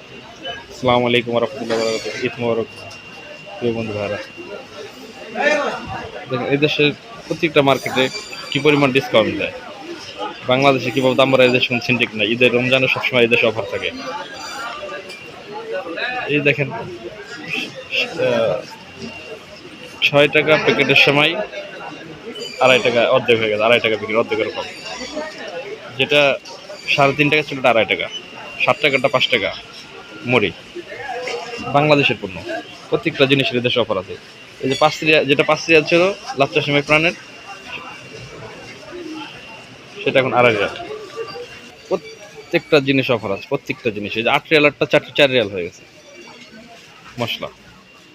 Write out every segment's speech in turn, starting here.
আসসালামু আলাইকুম রহমতুল্লাহ বরকাতুহ। ঈদ মোবারক প্রিয় বন্ধু ভাইরা। দেখেন এই দেশের প্রত্যেকটা মার্কেটে কি পরিমাণ ডিসকাউন্ট দেয়। বাংলাদেশে কীভাবে দাম বাড়ায় এদেশে শুনছেন ঠিক না। ঈদের রমজানের সবসময় এই দেশে অফার থাকে। এই দেখেন 6 টাকা প্যাকেটের সময় 2.5 টাকা অর্ধেক হয়ে গেছে। 2.5 টাকা বিক্রি, অর্ধেক এরকম। যেটা 3.5 টাকা ছিল ওটা 2.5 টাকা। 7 টাকাটা 5 টাকা মুড়ি। বাংলাদেশের পণ্য, প্রত্যেকটা জিনিসের দেশে অফার আছে। এই যে 5 রিয়াল, যেটা 5 রিয়াল ছিল লাচ্চা সেমাই প্রাণের, সেটা এখন 2.5 রিয়াল। প্রত্যেকটা জিনিস অফার আছে, প্রত্যেকটা জিনিস। এই যে 8 রিয়ালেরটা 4 রিয়াল হয়ে গেছে মশলা।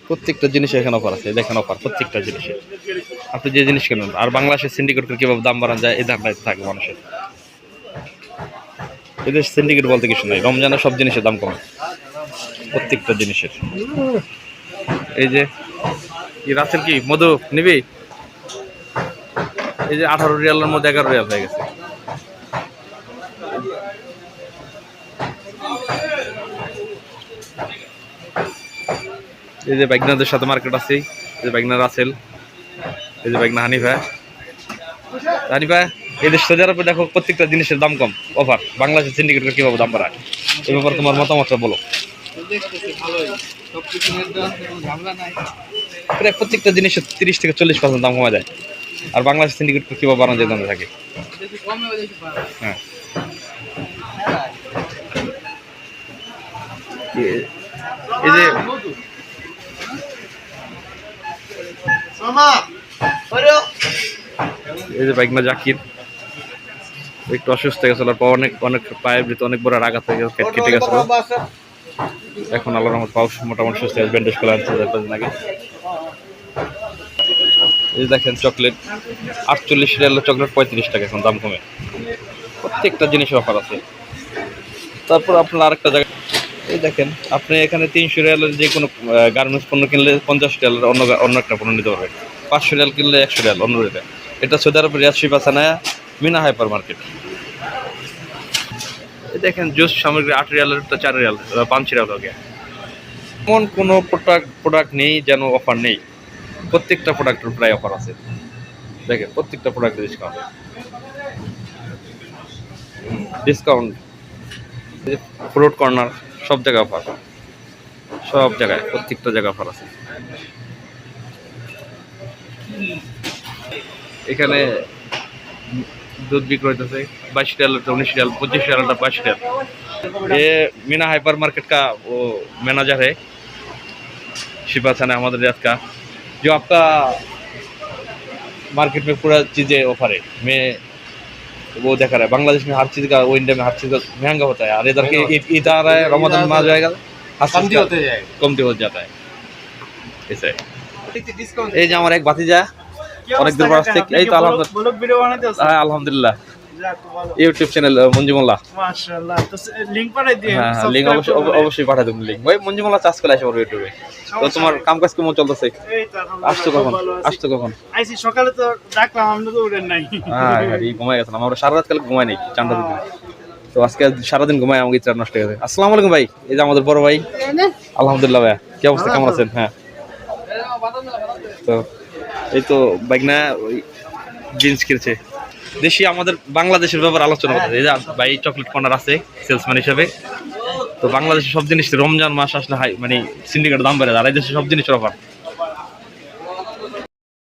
প্রত্যেকটা জিনিসে এখানে অফার আছে। দেখেন অফার প্রত্যেকটা জিনিসে, আপনি যে জিনিস কেনেন। আর বাংলাদেশের সিন্ডিকেট করে কীভাবে দাম বাড়ানো যায় এই ধারণা থাকে মানুষের। এদের সিন্ডিকেট বলতে কিছু নাই। রমজানের সব জিনিসের দাম কমে, প্রত্যেকটা জিনিসের। এই যে রাতের কি মধু নিবি, এই যে 18 রিয়ালের মধ্যে 11 রিয়াল হয়ে গেছে। এই যে বাইকনাদের সাথে মার্কেট আছে। এই যে বাইকনা রাসেল, এই যে বাইকনা হানিফা। হানিফা, এই দেশ সৌদি আরবে দেখো প্রত্যেকটা জিনিসের দাম কম, অফার। বাংলাদেশের সিন্ডিকেট কিভাবে দাম বাড়ায় এই ব্যাপারে তোমার মতামতটা বলো। প্রায় প্রত্যেকটা জিনিসের 30 থেকে 40% দাম কমা যায়। আর বাংলাদেশের সিন্ডিকেট কিভাবে বাড়ানো যায় দামে থাকে। হ্যাঁ, এই যে এই যে বাইকনা জাকির একটু অসুস্থ হয়ে গেছিল, অনেক অনেক পায়ের ভিতরে অনেক বড় আঘাত হয়ে গেছে, কেটে গেছিল। এখন আল্লাহর রহমতে পাও মোটামুটি সুস্থ হয়ে ব্যান্ডেজ করে আনছে আগে। এই দেখেন চকলেট 48 রিয়ালের চকলেট 35 টাকা এখন দাম কমে। প্রত্যেকটা জিনিসের অফার আছে। তারপর আপনার আরেকটা জায়গা, এই দেখেন আপনি এখানে 300 রিয়ালের যে কোনো গার্মেন্টস পণ্য কিনলে 50 রিয়ালের অন্য একটা পণ্য নিতে পারবেন। 500 রিয়াল কিনলে 100 রিয়াল অন্য রেটে। এটা সৌদি আরবের রিয়াদ শিবাসানা মিনা হাইপার মার্কেট। এই দেখেন জুস সামগ্রী 8 রিয়ালের 4 রিয়াল 5 রিয়াল হয়ে গেছে। এমন কোনো প্রোডাক্ট নেই যেন অফার নেই। প্রত্যেকটা প্রোডাক্টের প্রায় অফার আছে। দেখেন প্রত্যেকটা প্রোডাক্টের ডিসকাউন্ট। ফ্রুট কর্নার সব জায়গায় অফার, সব জায়গায় প্রত্যেকটা জায়গায় অফার আছে। এখানে দুধ বিক্রি হইতেছে 22 রিয়াল, 19 রিয়াल, 25 রিयाल, 22 রিয়াल। ये मीना हाइपर मार्केट का वो मैनेजर है शिवासाना अहमद रियाद का, जो आपका मार्केट में पूरा चीज़ें ऑफर है। मैं वो देखा रहा है बांग्लादेश में हर चीज़ का, वो इंडिया में हर चीज़ का महंगा होता है। और इधर के ईद आ रहा है, रमजान में आ जाएगा, कमती हो जाता है। ऐसे এই যে আমার এক ভাতিজা অনেক দূর আসছে। এই তো আলহামদুলিল্লাহ, আলহামদুলিল্লাহ ইউটিউব চ্যানেল মঞ্জুমোল্লা। মাশাআল্লাহ, তো লিংক পাঠাই দিন। হ্যাঁ, লিংক অবশ্যই পাঠাই দেব। লিংক ওই মঞ্জুমোল্লা চার্জ করে আসে আমার ইউটিউবে। তো তোমার কাম কাজ কেমন চলতেছে? এই তো আলহামদুলিল্লাহ। আসছো কখন? আইছি সকালে, তো ডাকলাম আপনি তো উঠেন নাই। হ্যাঁ, এই ঘুমাই গেছিলাম। আমরা সারা রাত কাল ঘুমাই নাই, চান্ডা দিন। তো আজকে সারাদিন ঘুমাই, আমাকে ইচ্ছা নষ্ট হয়ে গেছে। আসসালামু আলাইকুম ভাই, এই যে আমাদের বড় ভাই। আলহামদুলিল্লাহ ভাইয়া, কি অবস্থা, কেমন আছেন? হ্যাঁ, তো এই তো বাইকনা ওই জিন্স কিনছে। দেশি আমাদের বাংলাদেশের ব্যাপারে আলোচনা করতে। এই যে ভাই চকলেট কর্নার আছে সেলসম্যান হিসেবে। তো বাংলাদেশের সব জিনিস রমজান মাস আসলে হাই মানে সিন্ডিকেট দাম বেড়ে যায়। আর এই দেশে সব জিনিসের অফার।